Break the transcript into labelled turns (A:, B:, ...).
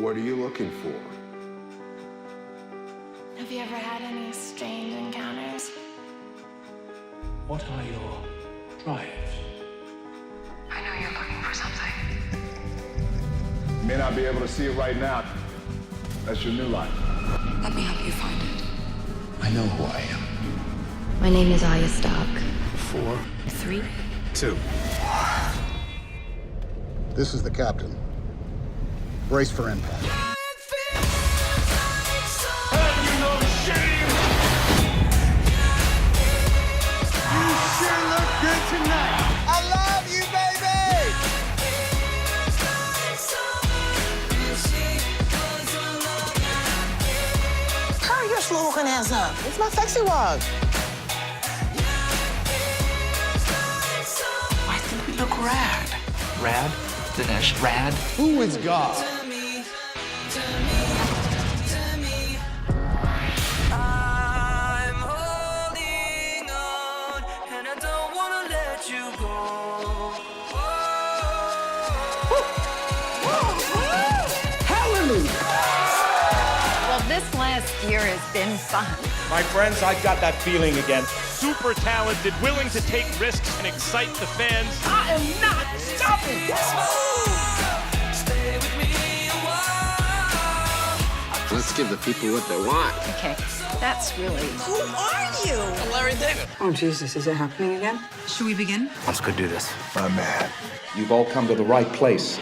A: What are you looking for?
B: Have you ever had any strange encounters?
C: What are your drives?
B: I know you're looking for something.
A: You may not be able to see it right now. That's your new life.
B: Let me help you find it.
C: I know who I am.
B: My name is Aya Stark.
C: 4,
B: 3.
C: 2.
D: This is the captain. Brace for impact.
A: Have you no shame?
D: You sure look good tonight. I love you, baby!
E: Hurry your slow looking ass up. It's my sexy walk.
F: I think we look rad. Rad? Dinesh, rad?
D: Who is God?
G: I'm holding on, and I don't wanna let you go.
H: Well, this last year has been fun.
I: My friends, I've got that feeling again.
J: Super talented, willing to take risks and excite the fans.
E: I am not stopping.
G: Stay with me a while.
F: Let's give the people what they want.
H: Okay, that's really...
E: Who are you?
G: I'm Larry David.
E: Oh, Jesus, is it happening again?
H: Should we begin?
F: Let's go do this.
A: My man.
I: You've all come to the right place.